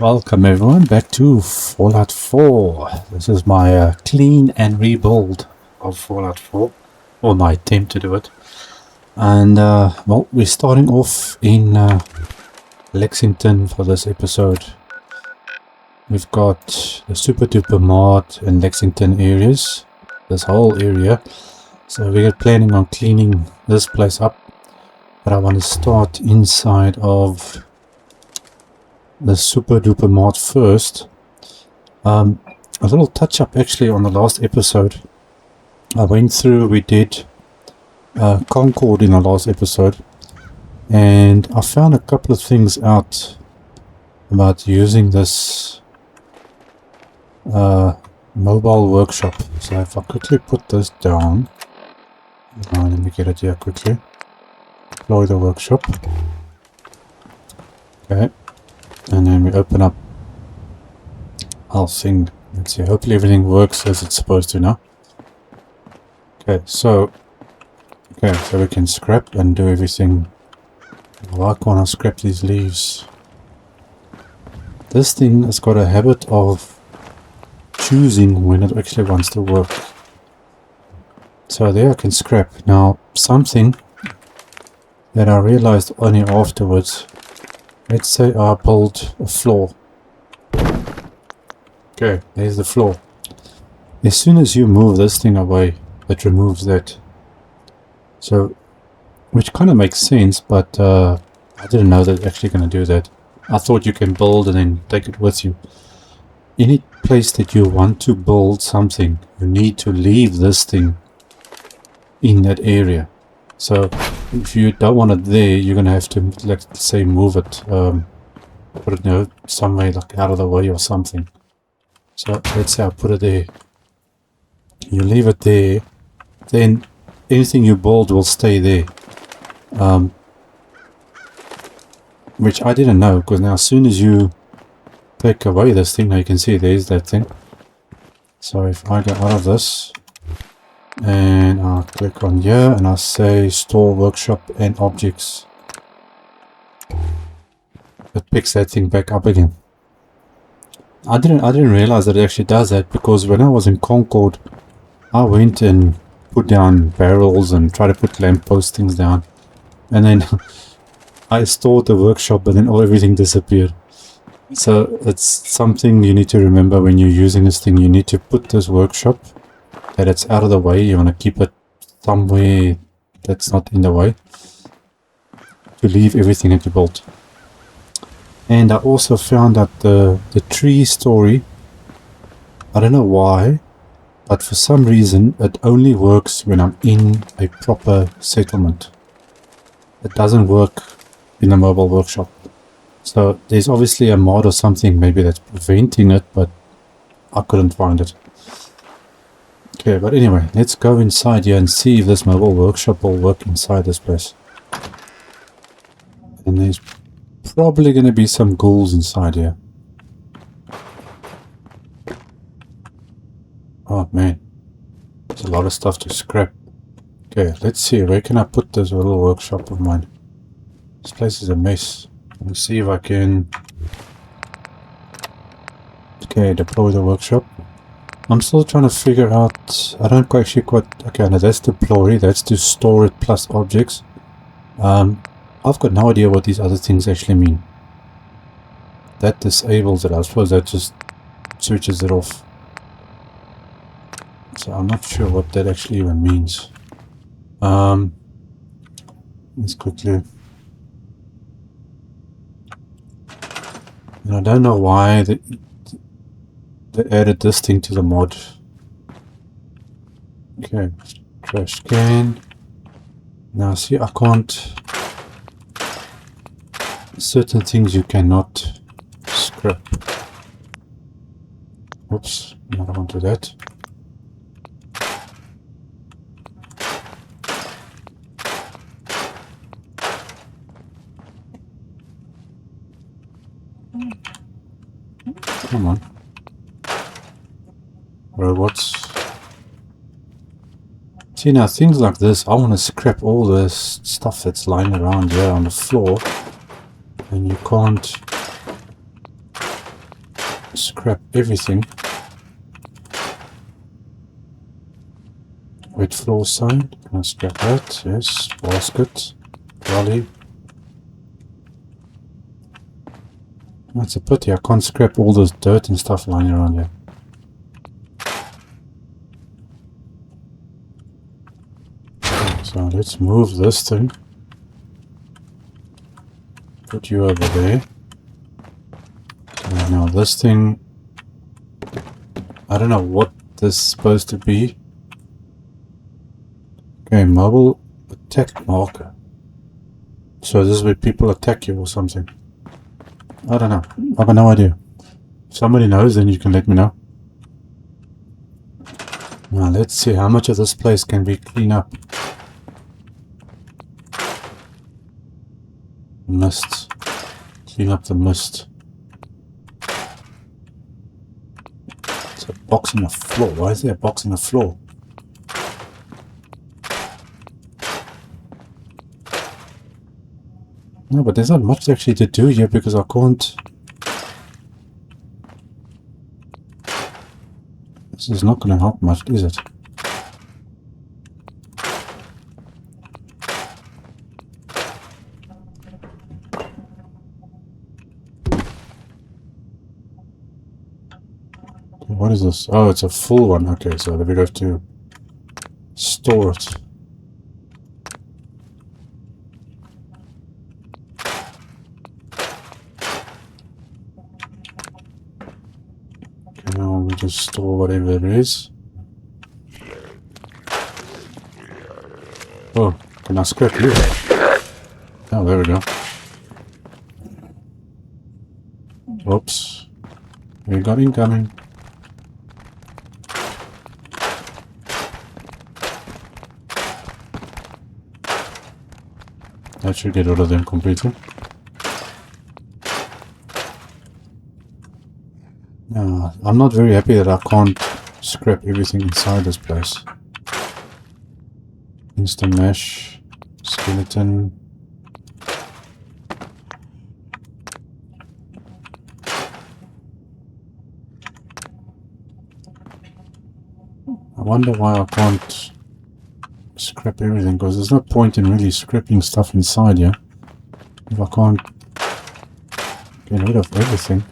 Welcome everyone back to Fallout 4. This is my clean and rebuild of Fallout 4, or my attempt to do it. And well, we're starting off in Lexington for this episode. We've got the Super Duper Mart and Lexington areas, this whole area. So we're planning on cleaning this place up, but I want to start inside of the Super Duper Mart first. A little touch up actually on the last episode. I went through, we did Concord in the last episode, and I found a couple of things out about using this mobile workshop. So if I quickly put this down, let me get it here quickly. Deploy the workshop. Okay. And then we open up our thing. Let's see, hopefully everything works as it's supposed to now. Okay, so we can scrap and do everything. Why can't I scrap these leaves? This thing has got a habit of choosing when it actually wants to work. So there I can scrap. Now, something that I realized only afterwards. Let's say I build a floor. Okay, there's the floor. As soon as you move this thing away, it removes that. So, which kind of makes sense, but I didn't know that it's actually going to do that. I thought you can build and then take it with you. Any place that you want to build something, you need to leave this thing in that area. So if you don't want it there, you're gonna have to, like, say, move it, put it, you know, somewhere like out of the way or something. So let's say I put it there. You leave it there, then anything you build will stay there. Which I didn't know, because now as soon as you take away this thing, now you can see there's that thing. So if I go out of this, and I'll click on here and I'll say store workshop and objects, it picks that thing back up again. I didn't realize that it actually does that, because when I was in Concord I went and put down barrels and tried to put lamppost things down, and then I stored the workshop and then everything disappeared. So it's something you need to remember when you're using this thing. You need to put this workshop that it's out of the way. You want to keep it somewhere that's not in the way to leave everything that you built. And I also found that the tree story, I don't know why, but for some reason it only works when I'm in a proper settlement. It doesn't work in a mobile workshop. So there's obviously a mod or something maybe that's preventing it, but I couldn't find it. Okay, but anyway, let's go inside here and see if this mobile workshop will work inside this place. And there's probably going to be some ghouls inside here. Oh man, there's a lot of stuff to scrap. Okay, let's see, where can I put this little workshop of mine? This place is a mess. Let me see if I can... Okay, deploy the workshop. I'm still trying to figure out, I don't actually quite, okay, now that's deploy, that's to store it plus objects. I've got no idea what these other things actually mean. That disables it, I suppose that just switches it off. So I'm not sure what that actually even means. Let's quickly... And I don't know why they added this thing to the mod. Okay, trash can. Now see, I can't... Certain things you cannot scrap. Oops, I don't want to do that. Come on. Robots. See, now things like this, I want to scrap all this stuff that's lying around here on the floor, and you can't scrap everything. Wet floor sign. Can I scrap that? Yes. Basket. Trolley. That's a pity. I can't scrap all this dirt and stuff lying around here. So let's move this thing. Put you over there. And now this thing, I don't know what this is supposed to be. Okay, mobile attack marker. So this is where people attack you or something. I don't know. I have no idea. If somebody knows, then you can let me know. Now let's see how much of this place can we clean up. Mist. Clean up the mist. It's a box on the floor. Why is there a box on the floor? No, but there's not much actually to do here because I can't... This is not going to help much, is it? What is this? Oh, it's a full one. Okay, so then we have to store it. Okay, now we just store whatever it is. Oh, can I scrap you? Oh, there we go. Oops. We got incoming. That should get rid of them completely. I'm not very happy that I can't scrap everything inside this place. Instant mesh, skeleton. I wonder why I can't scrap everything, because there's no point in really scrapping stuff inside here if I can't get rid of everything.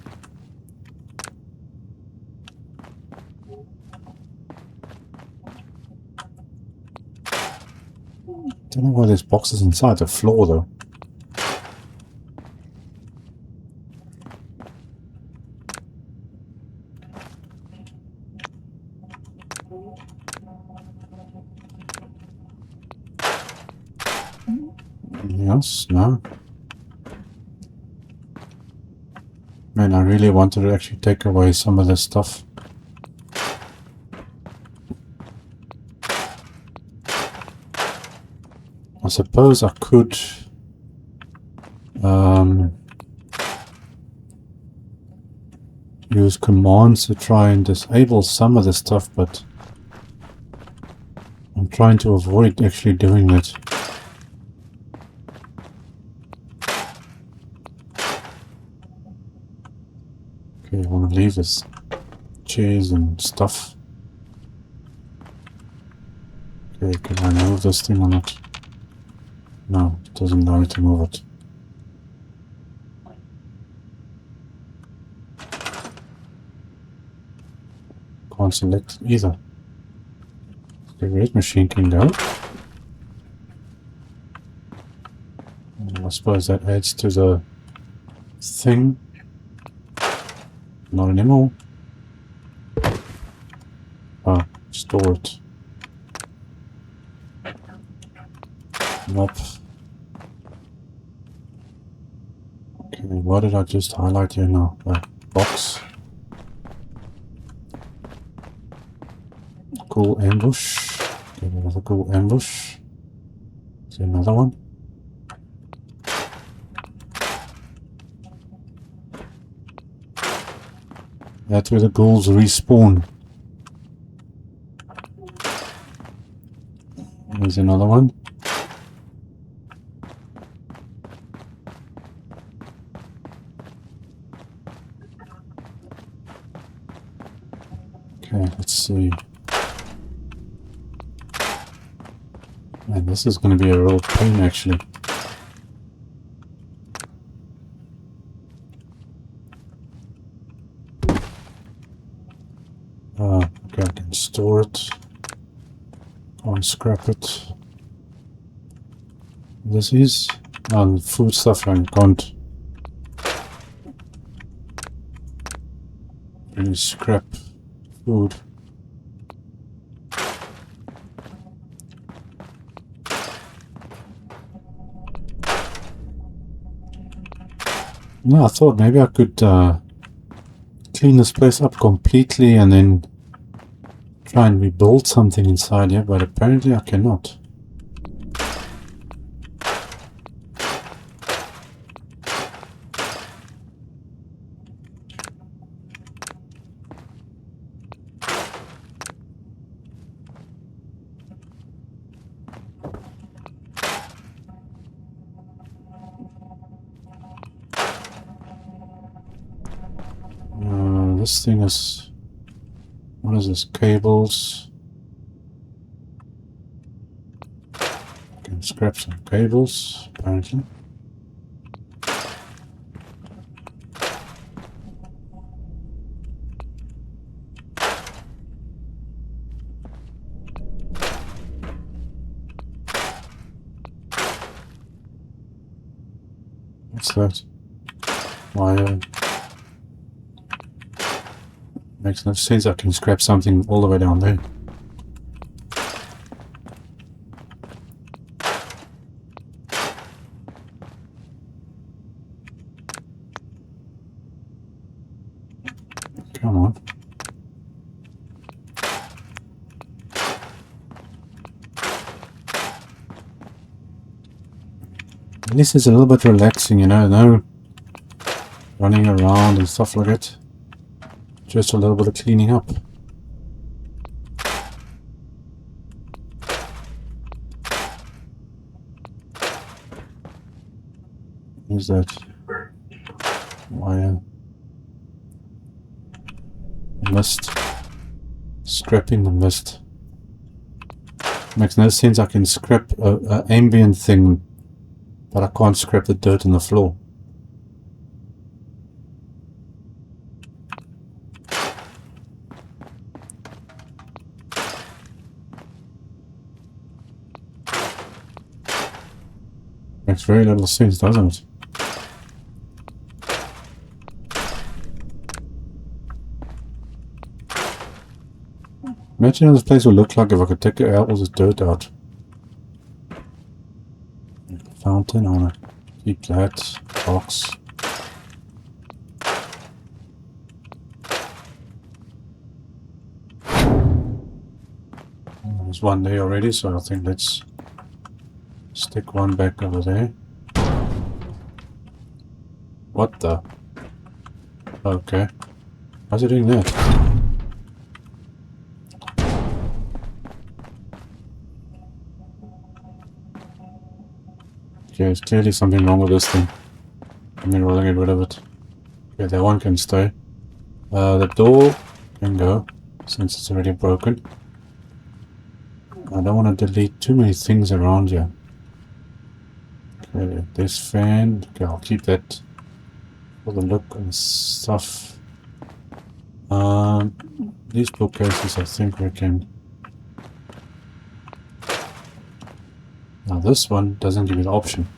Don't know why there's boxes inside the floor though. Anything else? No. Man, I really wanted to actually take away some of this stuff. I suppose I could use commands to try and disable some of the stuff, but I'm trying to avoid actually doing it. Okay, I want to leave this chairs and stuff. Okay, can I move this thing or not? No, it doesn't allow me to move it. Can't select either. The red machine can go. I suppose that adds to the thing. Not anymore. Ah, store it. Nope. Okay, what did I just highlight here now? Box. Cool ambush. Okay, another cool ambush. Is there another one? That's where the ghouls respawn. There's another one. Okay, let's see. Man, this is going to be a real pain actually. Okay, I can store it. Can't scrap it. This is food stuff I can't really scrap food. No, I thought maybe I could clean this place up completely and then try and rebuild something inside here, but apparently I cannot. This thing is... what is this? Cables. I can scrap some cables, apparently. What's that? Wire. Makes no sense. I can scrap something all the way down there. Come on. At least it's a little bit relaxing, you know, no running around and stuff like that. Just a little bit of cleaning up. What is that? Wire. Mist. Scrapping the mist. Makes no sense. I can scrap a ambient thing, but I can't scrap the dirt on the floor. Makes very little sense, doesn't it? Imagine how this place would look like if I could take all this dirt out. Fountain, I wanna keep that. Box. There's one there already, so I think let's stick one back over there. What the? Okay. How's it doing that? Okay, there's clearly something wrong with this thing. I mean, we'll get rid of it. Okay, that one can stay. The door can go, since it's already broken. I don't want to delete too many things around here. Okay, this fan. Okay, I'll keep that for the look and stuff. These bookcases, I think we can. Now this one doesn't give you the option.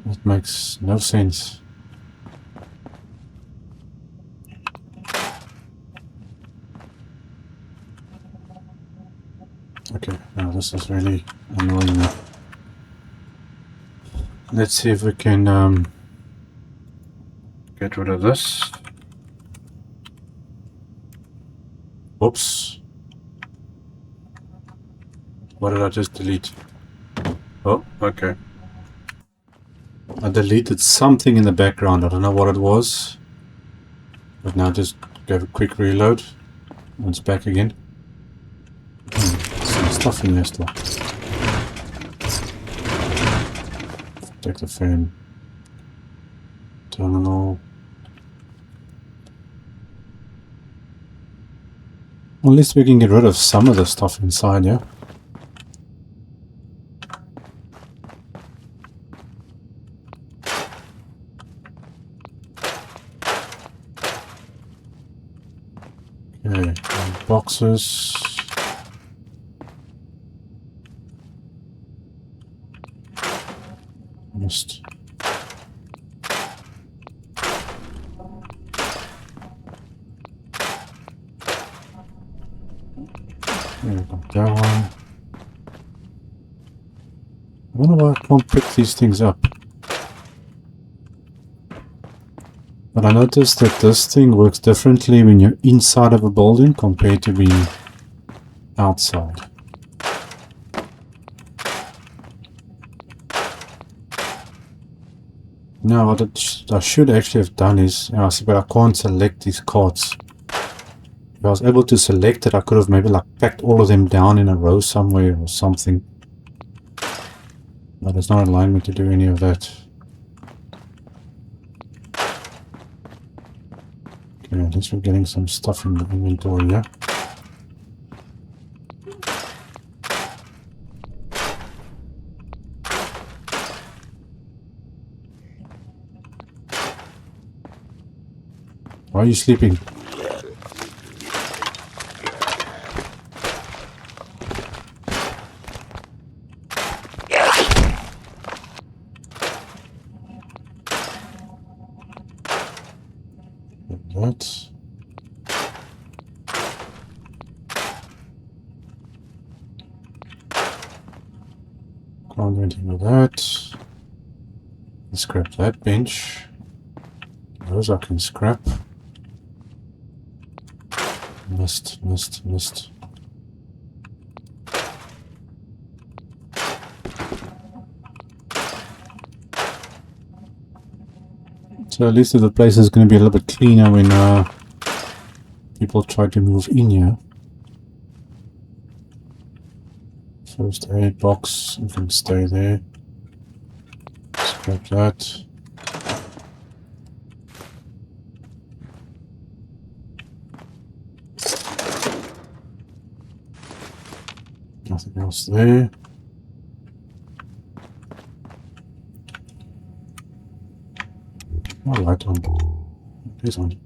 It makes no sense. Okay, now this is really annoying me. Let's see if we can get rid of this. Oops. What did I just delete? Oh, okay. I deleted something in the background. I don't know what it was. But now just gave a quick reload. And it's back again. Some stuff in there still. Take the fan. terminal. At least we can get rid of some of the stuff inside, yeah? Okay, boxes. Missed. There we go, that one. I wonder why I can't pick these things up. But I noticed that this thing works differently when you're inside of a building compared to being outside. Now what I should actually have done is, I see, but I can't select these cards. If I was able to select it, I could have maybe like packed all of them down in a row somewhere or something. But it's not allowing me to do any of that. Okay, at least we're getting some stuff in the inventory, yeah? Why are you sleeping? That. Can't do anything with that. Let's scrap that bench. Those I can scrap. Missed. So at least the place is going to be a little bit cleaner when people try to move in here. First aid box, you can stay there. Scrap that. Nothing else there. Oh, light on. It is on.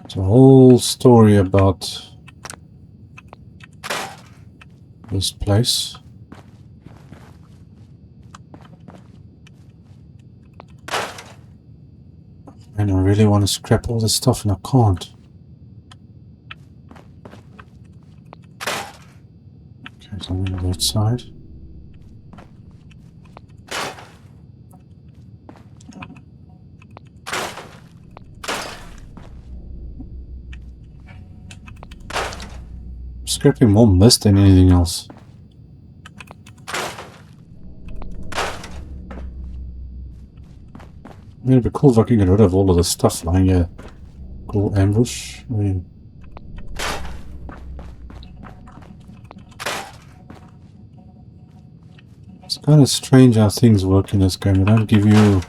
It's a whole story about this place. And I really want to scrap all this stuff and I can't. Okay, so I'm on that side. I'm scrapping more mist than anything else. I mean, it'd be cool if I can get rid of all of the stuff lying here. Cool ambush. I mean, it's kind of strange how things work in this game. They don't give you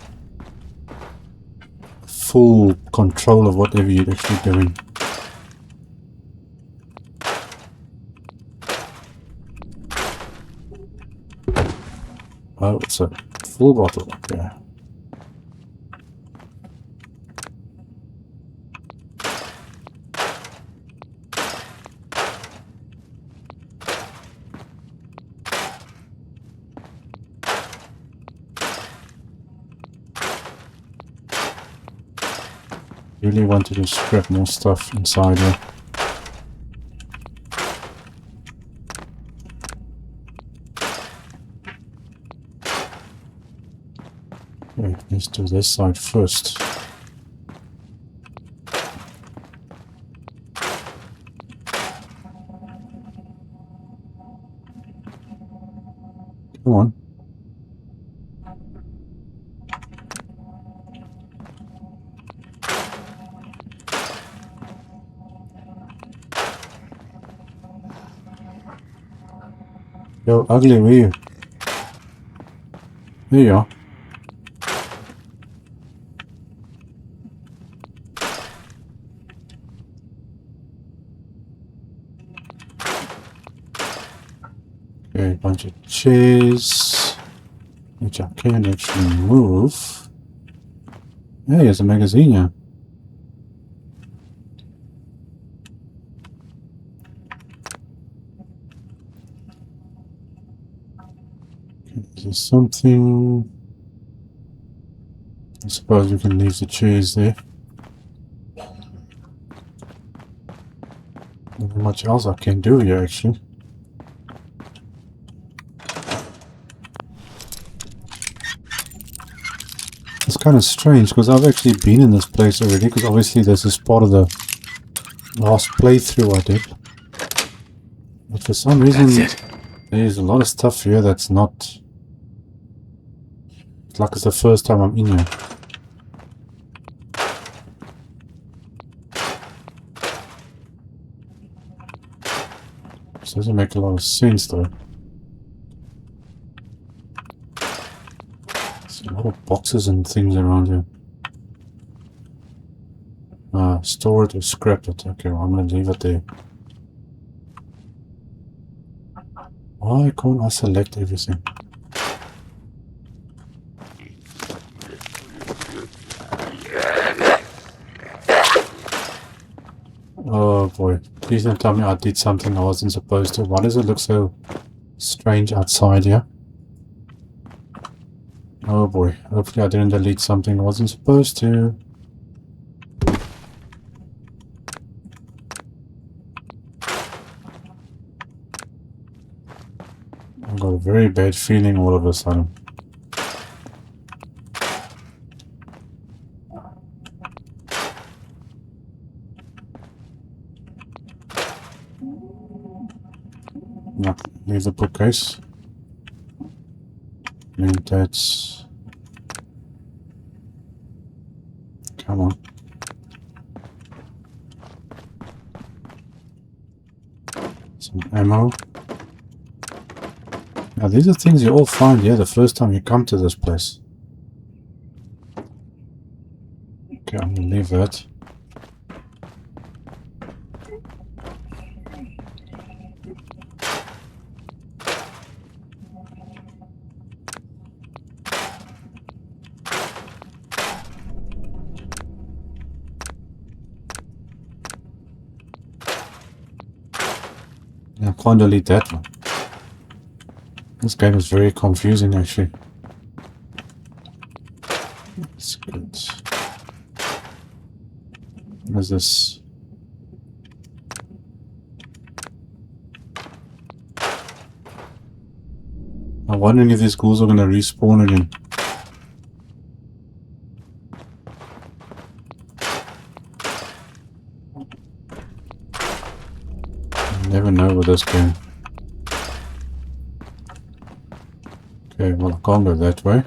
full control of whatever you're actually doing. Oh, it's a full bottle. Okay. Really wanted to scrap more stuff inside here. Okay, let's do this side first. Come on. Yo, ugly, where you? There you are. Okay, a bunch of chairs, which I can actually move. Hey, there's a magazine here. Okay, is there something? I suppose we can leave the chairs there. Not much else I can do here, actually. It's kind of strange because I've actually been in this place already, because obviously this is part of the last playthrough I did. But for some reason there's a lot of stuff here that's not... It's like it's the first time I'm in here. This doesn't make a lot of sense though. There's a lot of boxes and things around here. Store it or scrap it. Okay, well, I'm gonna leave it there. Why can't I select everything? Oh boy, please don't tell me I did something I wasn't supposed to. Why does it look so strange outside here? Oh boy, hopefully I didn't delete something I wasn't supposed to. I've got a very bad feeling all of a sudden. No, leave the bookcase. And that's... Come on. Some ammo. Now these are things you all find here the first time you come to this place. Okay, I'm gonna leave that. I can't delete that one. This game is very confusing actually. That's good. What is this? I'm wondering if these ghouls are going to respawn again. You never know with this game. Okay, well I can't go that way.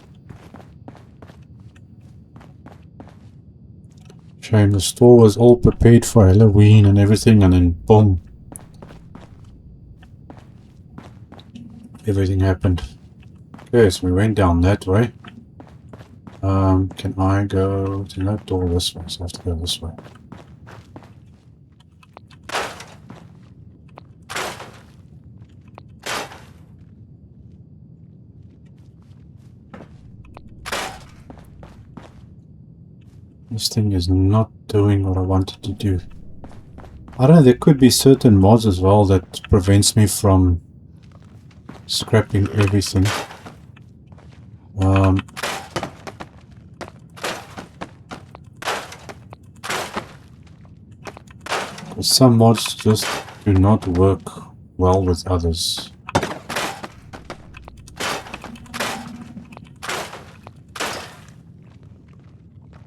Shame, the store was all prepared for Halloween and everything, and then boom. Everything happened. Okay, so we went down that way. Can I go to that door this way? So I have to go this way. This thing is not doing what I wanted to do. I don't know, there could be certain mods as well that prevents me from scrapping everything. Some mods just do not work well with others.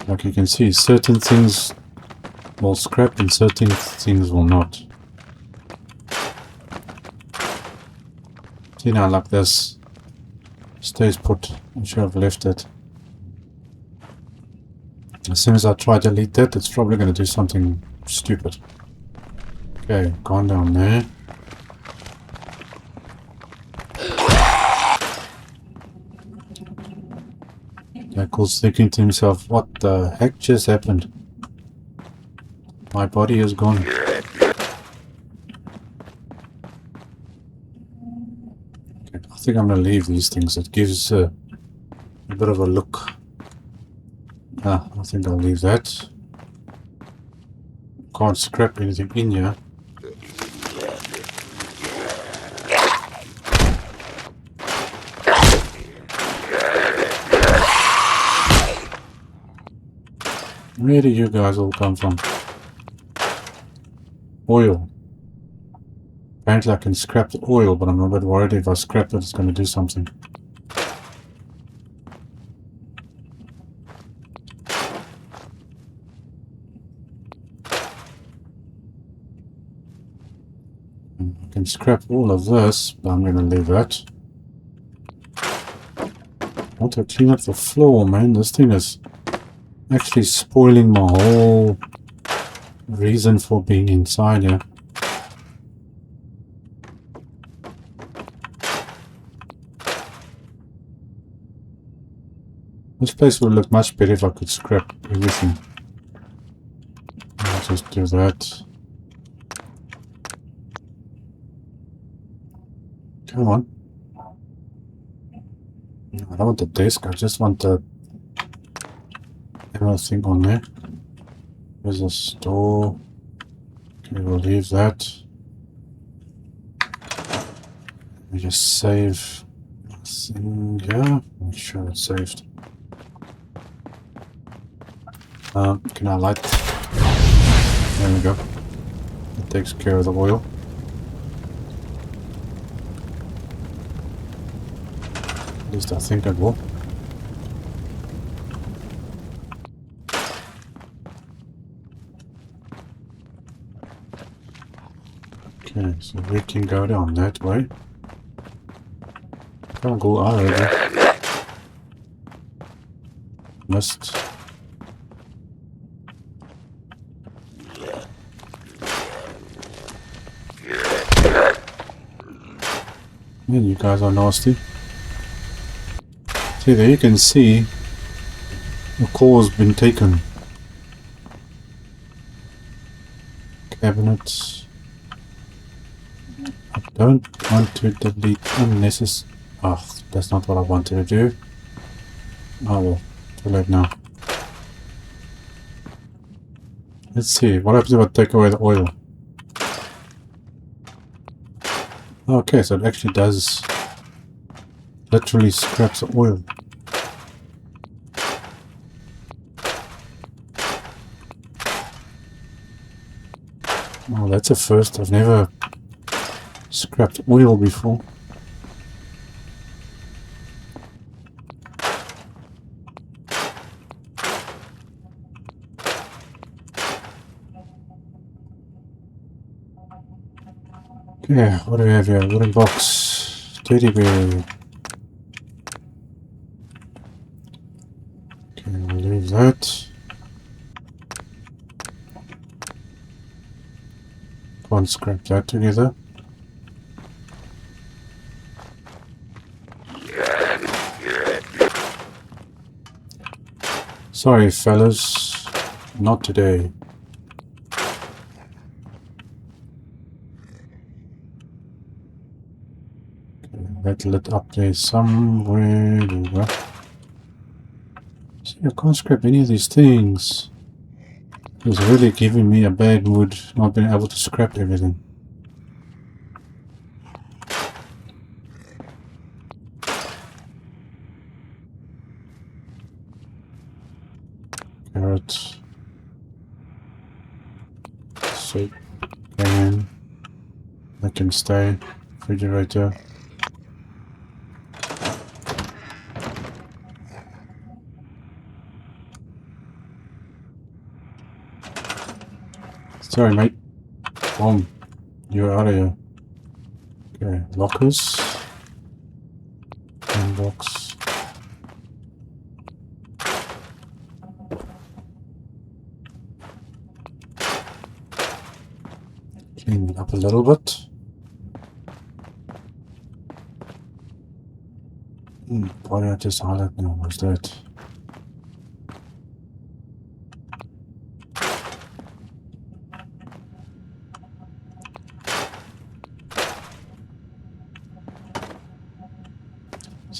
Like you can see, certain things will scrap and certain things will not. See now, like this stays put. I should have left it. As soon as I try to delete that, it's probably going to do something stupid. Okay, gone down there. uncle's thinking to himself, what the heck just happened? My body is gone. Okay, I think I'm gonna leave these things. It gives a bit of a look. I think I'll leave that. Can't scrap anything in here. Where do you guys all come from? Oil. Apparently I can scrap the oil, but I'm a bit worried if I scrap it, it's going to do something. I can scrap all of this, but I'm going to leave that. I want to clean up the floor, man. This thing is actually spoiling my whole reason for being inside here. This place would look much better if I could scrap everything. I'll just do that. Come on. I don't want the desk, I just want the everything on there. There's a store. Okay, we'll leave that. Let me just save this thing here. Make sure it's saved. Can I light? There we go. It takes care of the oil. At least I think it will. Okay, so we can go down that way. Can't go out of there. Missed. Man, you guys are nasty. See, there you can see the core's been taken. Cabinets. I don't want to delete unnecessary. Oh, that's not what I wanted to do. Oh well, too late now. Let's see, what happens if I take away the oil? Okay, so it actually does literally scraps the oil. Oh, that's a first. I've never scrapped oil before. Yeah, what do we have here? Wooden box. Teddy bear. Okay, we'll leave that. Can't scrap that together. Sorry, fellas. Not today. That lit up there somewhere. There we go. See, I can't scrap any of these things. It's really giving me a bad mood not being able to scrap everything. Carrot. Soap. Can. That can stay. Refrigerator. Sorry, mate. Boom. You're out of here. Okay, lockers. Inbox. Clean it up a little bit. Why did I just highlight now? What's that?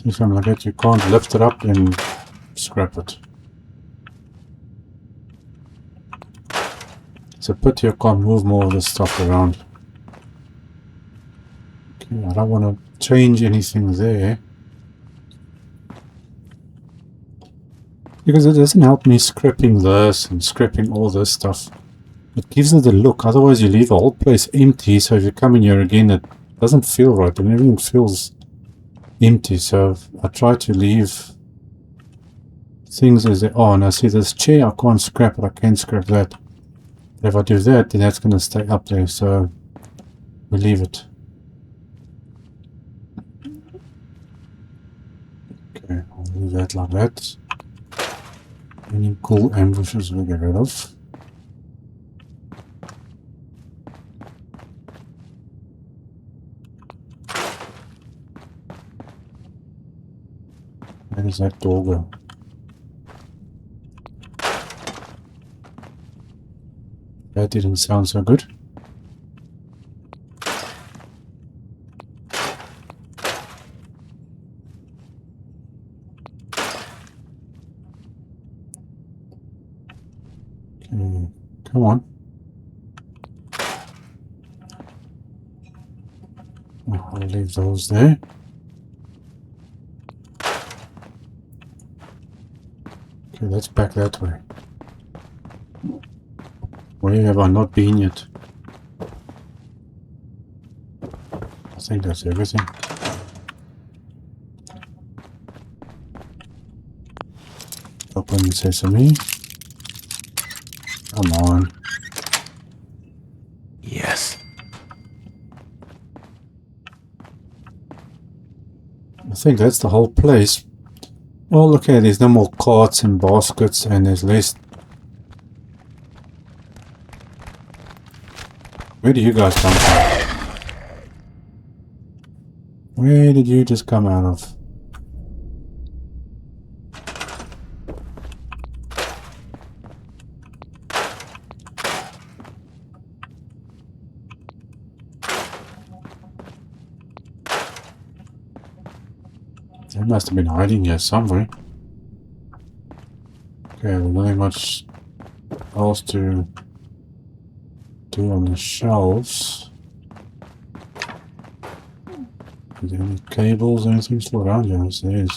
See something like that, you can't lift it up and scrap it. It's a pity I can't move more of this stuff around. Okay, I don't want to change anything there, because it doesn't help me scrapping this and scrapping all this stuff. It gives it a look, otherwise you leave the whole place empty, so if you come in here again it doesn't feel right and everything feels empty. So I try to leave things as they are. And I see this chair, I can't scrap it, I can scrap that. But if I do that, then that's going to stay up there, so we leave it. Okay, I'll leave that like that. Any cool ambushes we'll get rid of. Where does that door go? That didn't sound so good. Okay, come on. I'll leave those there. Okay, let's back that way. Where have I not been yet? I think that's everything. Open sesame. Come on. Yes. I think that's the whole place. Well, okay, there's no more carts and baskets and there's less. Where do you guys come from? Where did you just come out of? They must have been hiding here somewhere. Okay, there's nothing much else to do on the shelves. Is there any cables or anything still around here? Yes, there is.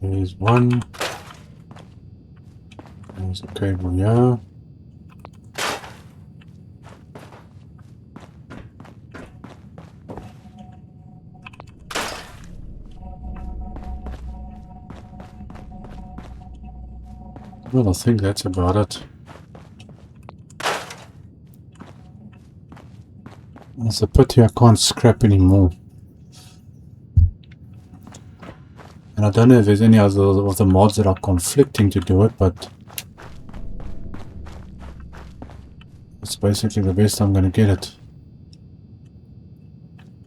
There's one. There's a cable here. Well, I think that's about it. It's a pity I can't scrap anymore. And I don't know if there's any other of the mods that are conflicting to do it, but it's basically the best I'm going to get it.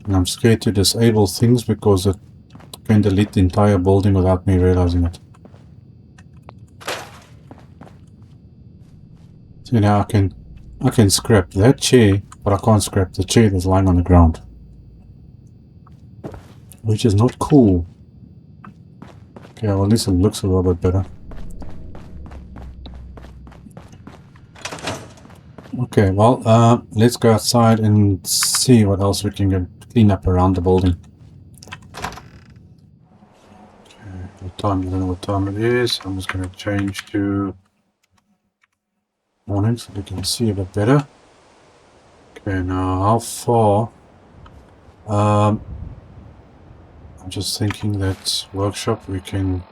And I'm scared to disable things because it can delete the entire building without me realizing it. So now I can scrap that chair, but I can't scrap the chair that's lying on the ground, which is not cool. Okay, well, at least it looks a little bit better. Okay, well, let's go outside and see what else we can clean up around the building. Okay, what time? I don't know what time it is. I'm just going to change to morning so we can see a bit better. Okay, now how far? I'm just thinking that workshop we can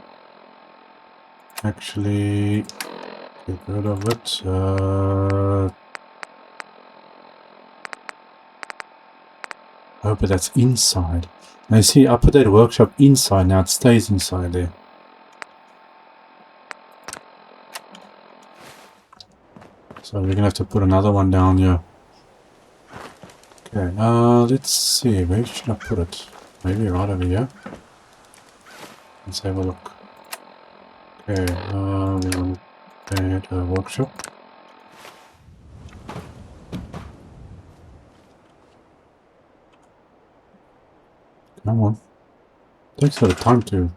actually get rid of it. Oh, but that's inside. Now you see, I put that workshop inside, now it stays inside there. So we're gonna have to put another one down here. Okay, let's see, where should I put it? Maybe right over here. Let's have a look. Okay, we want to add a workshop. Come on. Takes a bit of time to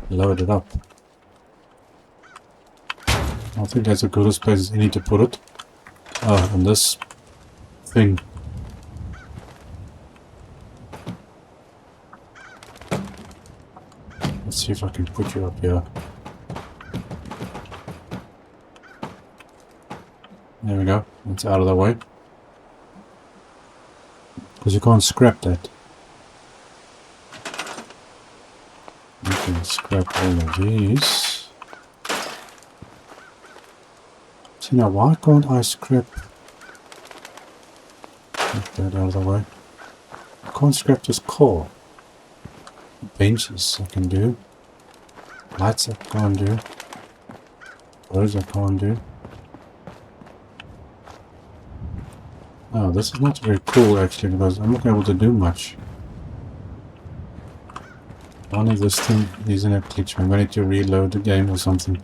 load it up. I think that's the coolest place you need to put it. And this thing. Let's see if I can put you up here. There we go. It's out of the way. Because you can't scrap that. You can scrap all of these. See now, why can't I scrap? Get that out of the way. I can't scrap this core. Benches I can do. Lights I can't do. Those I can't do. Oh, this is not very cool actually, because I'm not able to do much. One of this thing is in a glitch. I'm going to reload the game or something.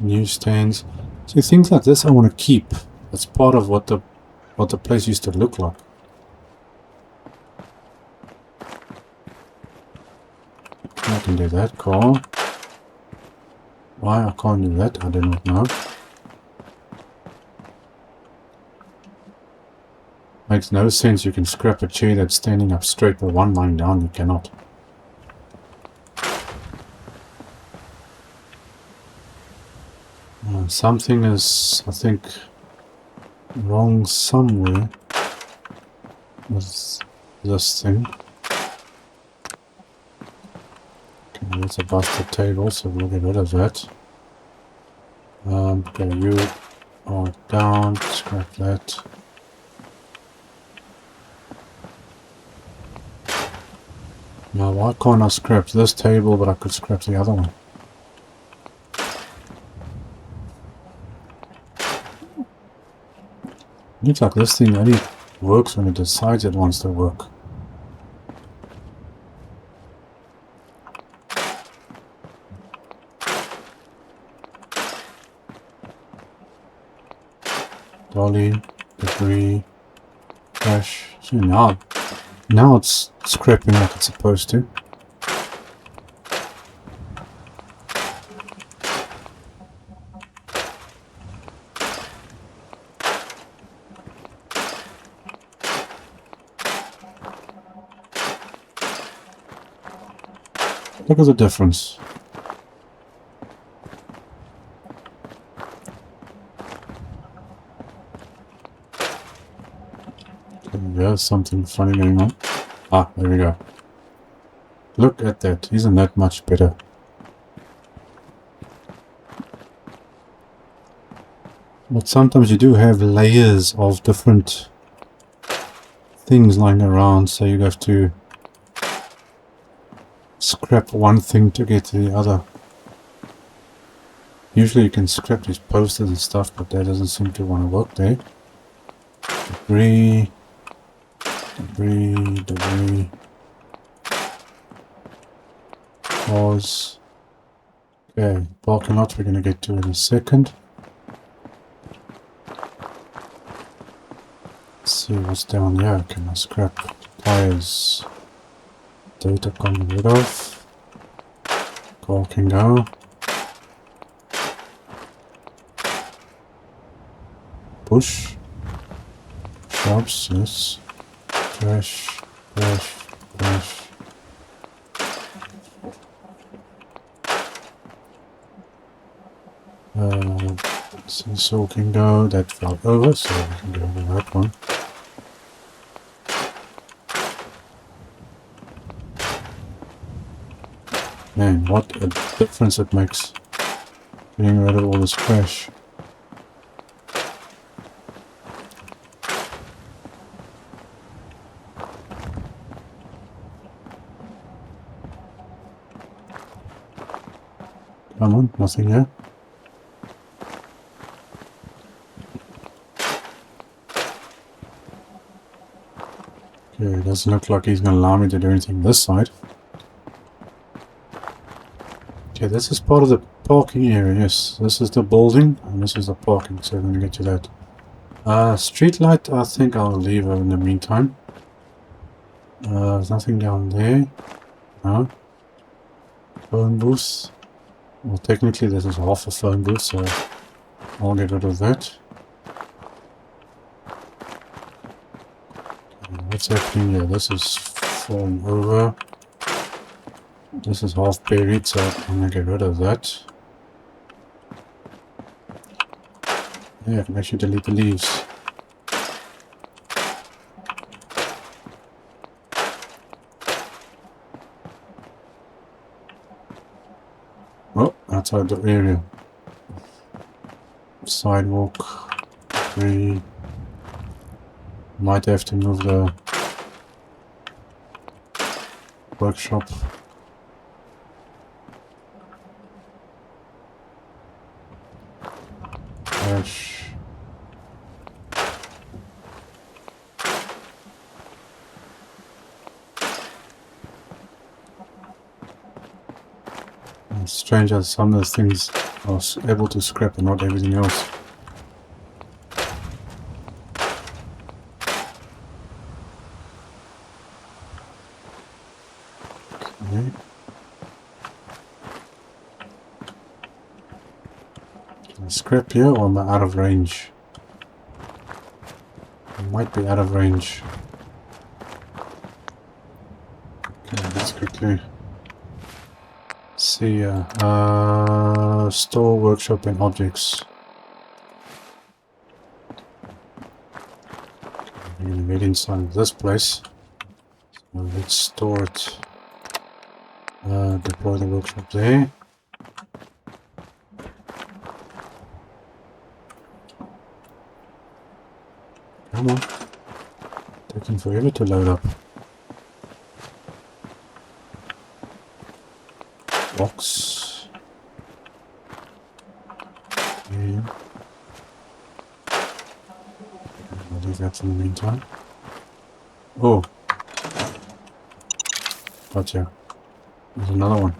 Newsstands. See, things like this I want to keep. That's part of what the place used to look like. I can do that car. Why I can't do that, I do not know. Makes no sense. You can scrap a chair that's standing up straight, but one line down you cannot. Something is, I think, wrong somewhere with this thing. Okay, that's a busted table, so we'll get rid of that. Okay, you are down, scrap that. Now, why can't I scrap this table, but I could scrap the other one? Looks like this thing only works when it decides it wants to work. Dolly, debris, trash. See, now it's scrapping like it's supposed to. Look at the difference. There's something funny going on. Ah, there we go. Look at that. Isn't that much better? But sometimes you do have layers of different things lying around, so you have to scrap one thing to get to the other. Usually you can scrap these posters and stuff, but that doesn't seem to want to work there. Debris. Pause. Okay, parking lot we're going to get to in a second. Let's see what's down here. Can I scrap tires? Data can be rid of. Car can go. Push. Shops, yes. Trash. So can go. That fell over, so we can go over that one. Man, what a difference it makes getting rid of all this trash. Come on, nothing here. Okay, it doesn't look like he's going to allow me to do anything this side. Okay, this is part of the parking area, yes. This is the building, and this is the parking, so we're going to get to that. Street light, I think I'll leave in the meantime. There's nothing down there. No. Phone booth. Well, technically this is half a phone booth, so I'll get rid of that. Okay, what's happening here? This is falling over. This is half buried, so I'm gonna get rid of that. Yeah, I can actually delete the leaves. Oh, outside the area. Sidewalk. We might have to move the workshop. Trash. It's strange that some of those things are able to scrap and not everything else. Okay. Can I scrap here or am I out of range? I might be out of range. Okay, let's quickly see store, workshop and objects. I'm going to get inside of this place. So let's store it. Deploy the workshop there. Come on. Taking forever to load up. Box. Yeah. I'll leave that for the meantime. Oh. Gotcha. There's another one.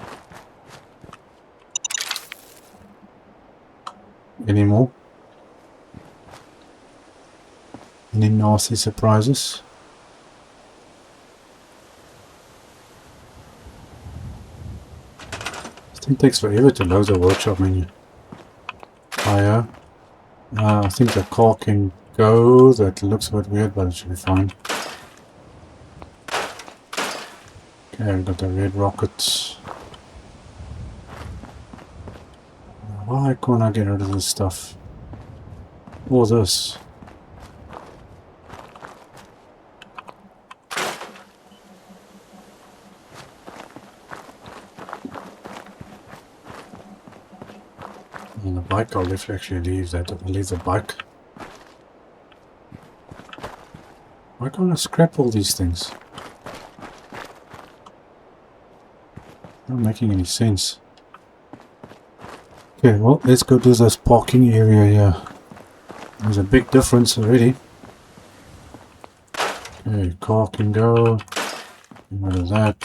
Any more? Any nasty surprises? This thing takes forever to load the workshop menu. Fire. I think the car can go. That looks a bit weird, but it should be fine. Okay, I've got the red rockets. Why can't I get rid of this stuff? All this. And the bike, I'll actually leave that. I'll leave the bike. Why can't I scrap all these things? Not making any sense. Okay, well, let's go to this parking area here. There's a big difference already. Okay, car can go. Get rid of that.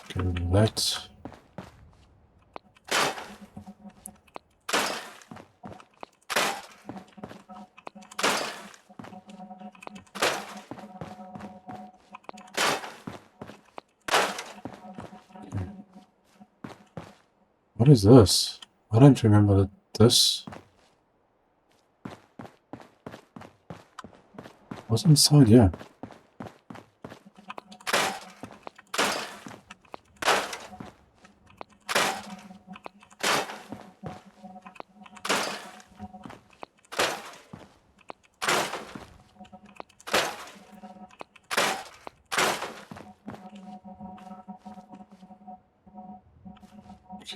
Get rid of that. What is this? I don't remember this. What's inside here?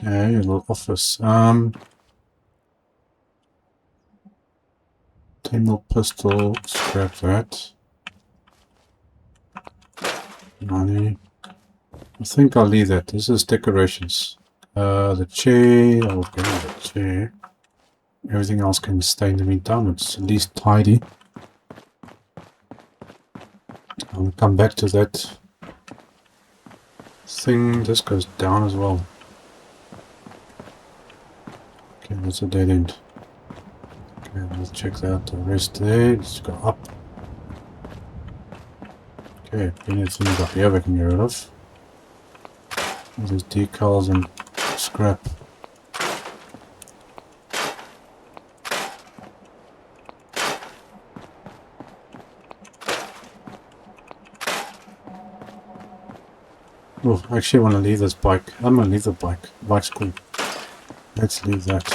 Okay, a little office. 10mm pistol, scrap that. Money. I think I'll leave that. This is decorations. The chair, I'll get rid of the chair. Everything else can stay in the meantime. It's at least tidy. I'll come back to that thing. This goes down as well. Okay, that's a dead end. Okay, let's check that. The rest there. Let's go up. Okay, plenty of things up here we can get rid of. All these decals and scrap. Oh, I actually want to leave this bike. I'm going to leave the bike. Bike's cool. Let's leave that.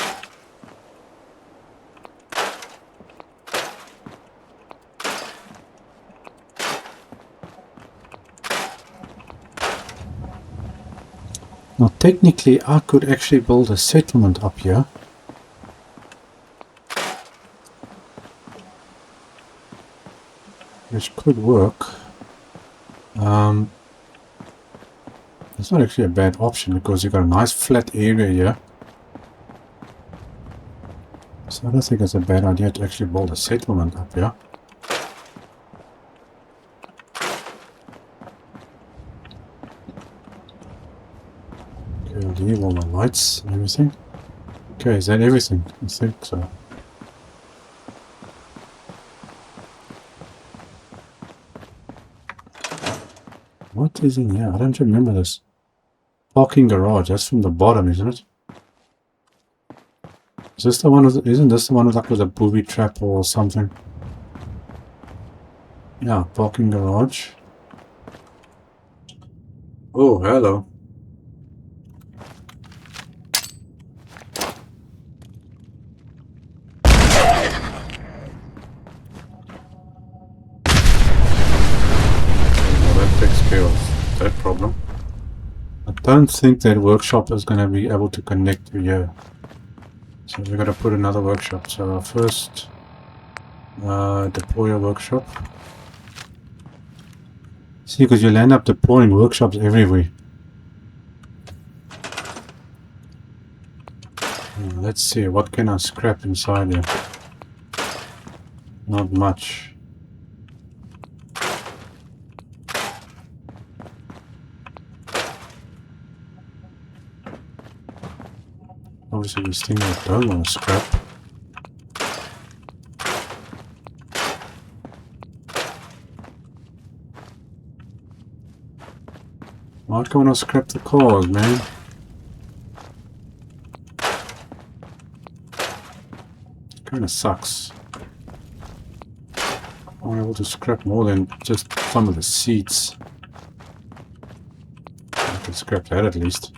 Now technically I could actually build a settlement up here. Which could work. It's not actually a bad option because you've got a nice flat area here. So I don't think it's a bad idea to actually build a settlement up here. Okay, leave all the lights and everything. Okay, is that everything? I think so. What is in here? I don't remember this. Parking garage, that's from the bottom, isn't it? Is this the one with, isn't this the one with like with a booby trap or something? Yeah, parking garage. Oh, hello. Well, that takes care of that problem. I don't think that workshop is going to be able to connect to here. So we're going to put another workshop. So first, deploy a workshop. See, because you'll end up deploying workshops everywhere. Let's see, what can I scrap inside here? Not much. Obviously these things I don't want to scrap. Why can't I scrap the cars, man? Kinda sucks. I'm able to scrap more than just some of the seats. I can scrap that at least.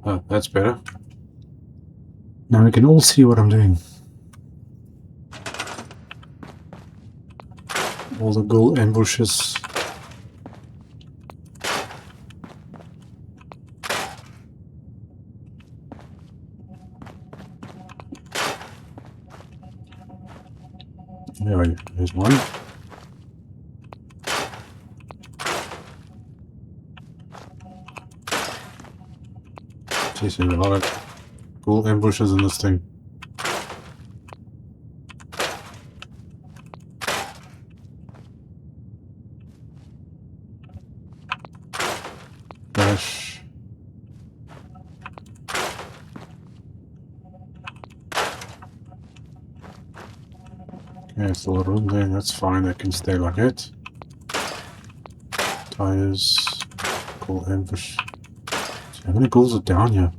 Oh, that's better. Now we can all see what I'm doing. All the gold ambushes. There's one. Jeez, there's a lot of gold ambushes in this thing. Dash. Okay, it's a little room there, that's fine, that can stay like it. Tires, gold ambush. How many ghouls are down here?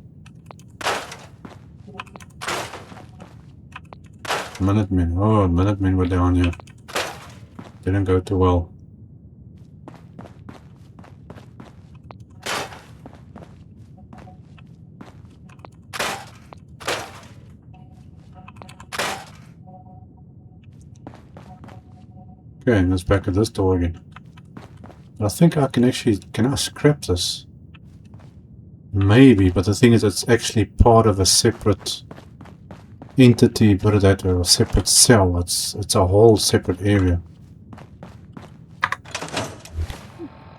Minutemen. Oh, Minutemen were down here. Didn't go too well. Okay, and let's back at this door again. I think I can actually... Can I scrap this? Maybe, but the thing is it's actually part of a separate entity, put it that way, or a separate cell. It's a whole separate area.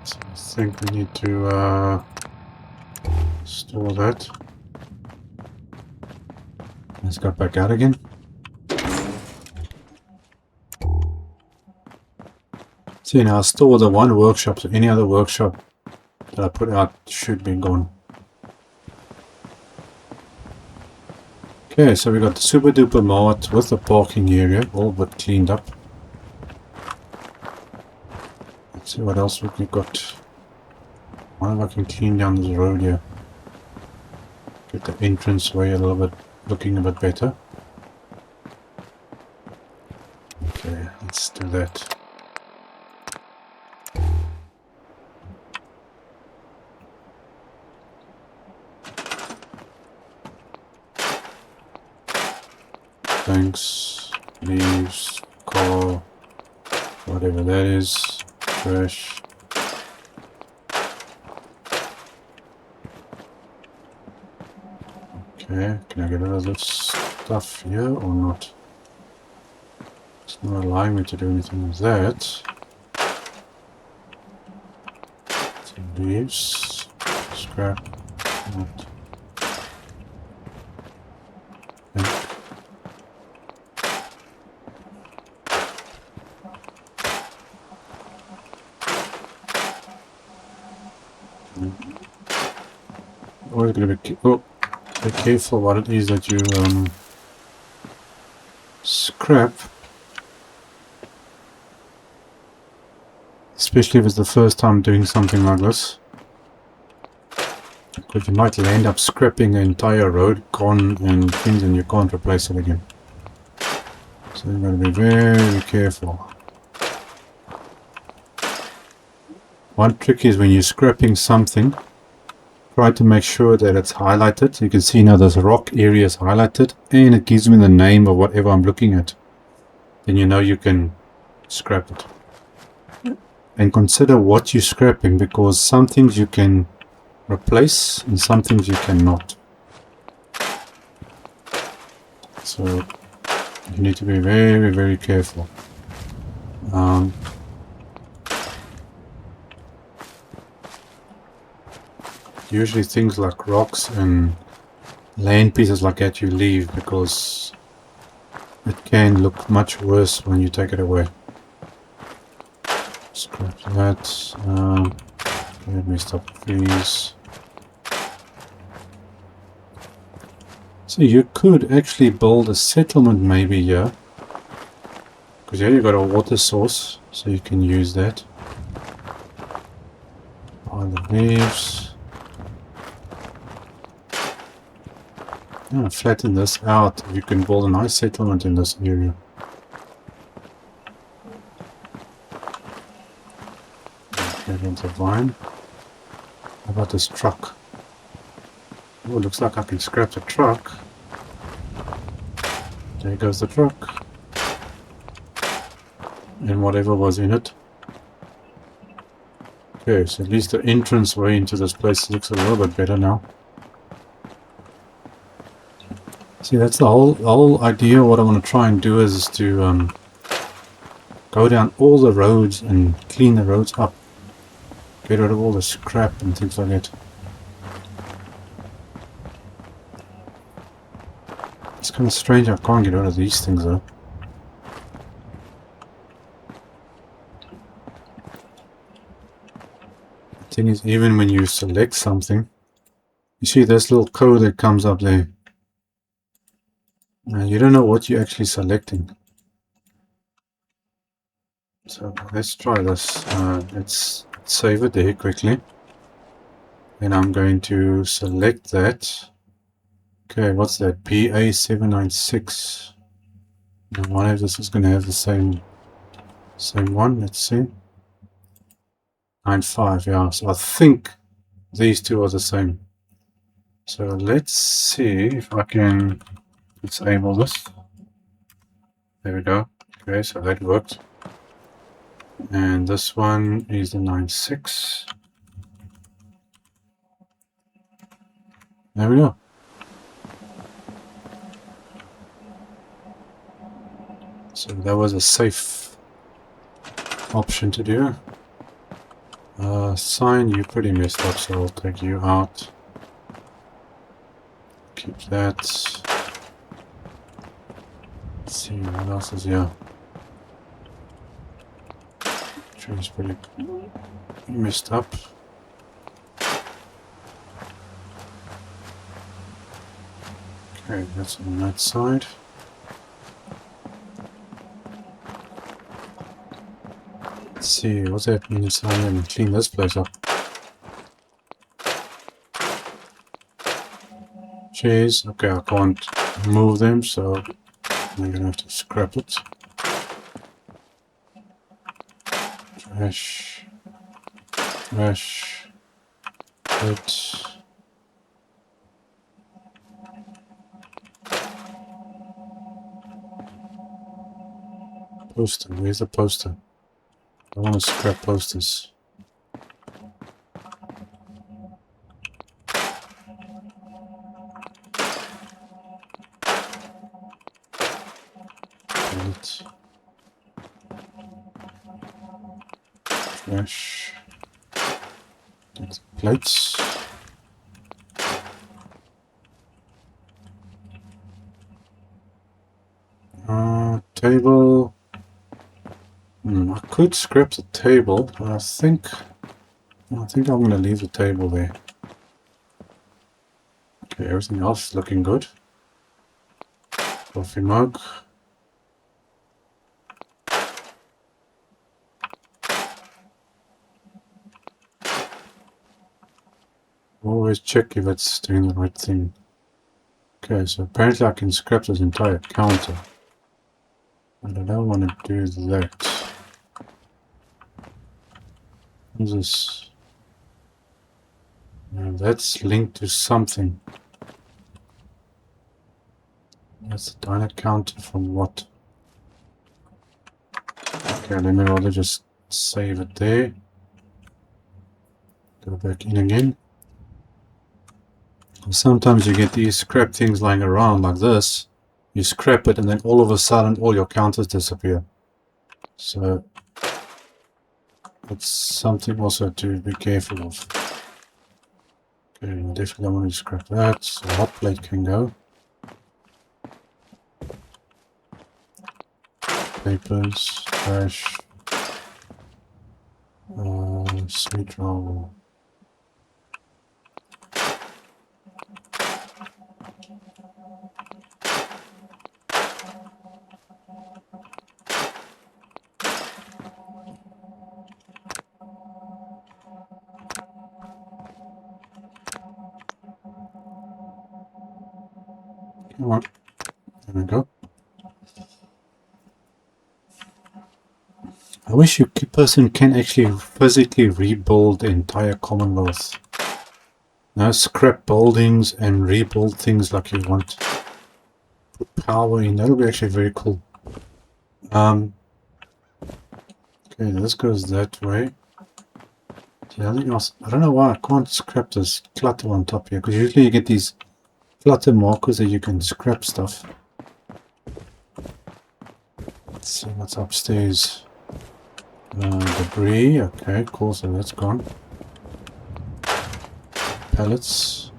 So I think we need to store that. Let's go back out again. See, now I store the one workshop, so any other workshop that I put out should be gone. Okay, so we got the super duper mart with the parking area all but cleaned up. Let's see what else we got. I wonder if I can clean down this road here. Get the entrance way a little bit, looking a bit better. Okay, let's do that. Thanks, leaves, car, whatever that is, trash. Okay, can I get rid of this stuff here or not? It's not allowing me to do anything with that. Some leaves, scrap, not. Always gonna be be careful what it is that you scrap, especially if it's the first time doing something like this, because you might end up scrapping the entire road gone and things, and you can't replace it again. So you've got to be very careful. One trick is when you're scrapping something, try to make sure that it's highlighted. You can see now this rock area is highlighted and it gives me the name of whatever I'm looking at. Then you know you can scrap it. And consider what you're scrapping, because some things you can replace and some things you cannot. So you need to be very, very careful. Usually things like rocks and land pieces like that you leave, because it can look much worse when you take it away. Scrap that. Let me stop these. So you could actually build a settlement maybe here, because here you've got a water source, so you can use that. Buy the leaves. Flatten this out. You can build a nice settlement in this area. Get into vine. How about this truck? Oh, looks like I can scrap the truck. There goes the truck. And whatever was in it. Okay, so at least the entrance way into this place looks a little bit better now. See, that's the whole idea. What I want to try and do is to go down all the roads and clean the roads up. Get rid of all the scrap and things like that. It's kind of strange I can't get rid of these things though. The thing is, even when you select something, you see this little code that comes up there. You don't know what you're actually selecting. So let's try this. Let's save it there quickly. And I'm going to select that. Okay, what's that? PA796. And one of this is going to have the same one. Let's see. 95, yeah. So I think these two are the same. So let's see if I can disable this. There we go. Okay, so that worked. And this one is the 96. There we go. So that was a safe option to do. Sign, you're pretty messed up, so I'll take you out. Keep that. Let's see what else is here. Tree's pretty messed up. Okay, that's on that side. Let's see, what's happening inside here and clean this place up. Cheese, okay, I can't move them, so I'm gonna have to scrap it. Trash. Trash. It. Poster, where's the poster? I want to scrap posters. Right. Trash. Plates. Table. I could scrap the table, but I think I'm going to leave the table there. Okay, everything else is looking good. Coffee mug. Always check if it's doing the right thing. Okay, so apparently I can scrap this entire counter. But I don't want to do that. What's this? Now that's linked to something. That's the diner counter from what? Okay, let me rather just save it there. Go back in again. Sometimes you get these scrap things lying around like this. You scrap it and then all of a sudden all your counters disappear. So it's something also to be careful of. Okay, I definitely don't want to scrap that. So hot plate can go. Papers, trash, sweet roll. Come on, there we go. I wish you person can actually physically rebuild the entire Commonwealth. Now scrap buildings and rebuild things like you want. Put power in, that'll be actually very cool. Okay, this goes that way. See, anything else? I don't know why I can't scrap this clutter on top here, because usually you get these clutter markers that you can scrap stuff. Let's see what's upstairs. Debris, okay, cool, so that's gone. Pallets.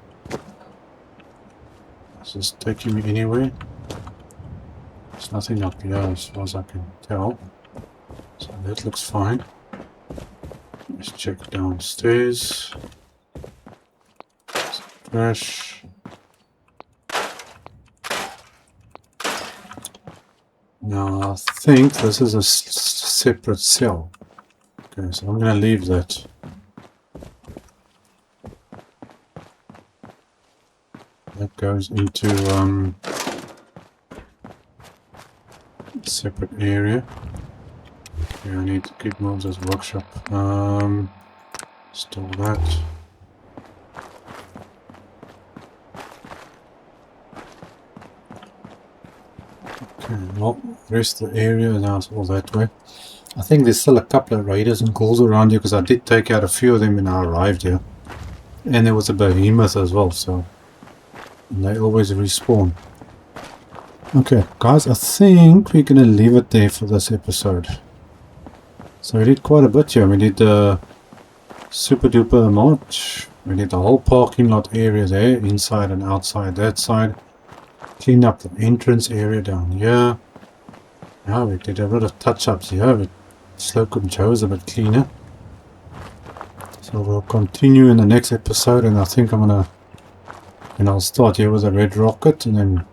Is this taking me anywhere? There's nothing up here as far as I can tell. So that looks fine. Let's check downstairs. Trash. Now I think this is a separate cell. Okay, so I'm going to leave that. That goes into separate area. Okay, I need to keep moving this workshop. Store that. Okay, well, rest of the area now is all that way. I think there's still a couple of raiders and ghouls around here because I did take out a few of them when I arrived here. And there was a behemoth as well, so they always respawn. Okay, guys, I think we're going to leave it there for this episode. So we did quite a bit here. We did the Super Duper Mart. We did the whole parking lot area there, inside and outside that side. Cleaned up the entrance area down here. Now we did a lot of touch-ups here, but Slocum Joe's a bit cleaner. So we'll continue in the next episode, and I think I'm gonna And I'll start here with a red rocket and then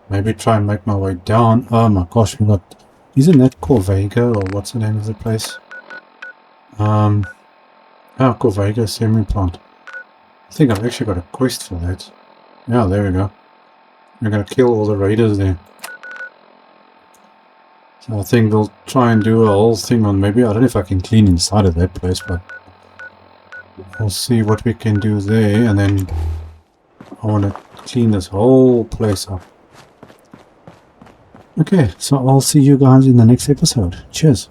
maybe try and make my way down. Oh my gosh, we got... Isn't that Corvega, or what's the name of the place? Corvega semi-plant. I think I've actually got a quest for that. Yeah, there we go. We're gonna kill all the raiders there. So I think we'll try and do a whole thing on maybe... I don't know if I can clean inside of that place, but... we'll see what we can do there, and then... I want to clean this whole place up. Okay, so I'll see you guys in the next episode. Cheers.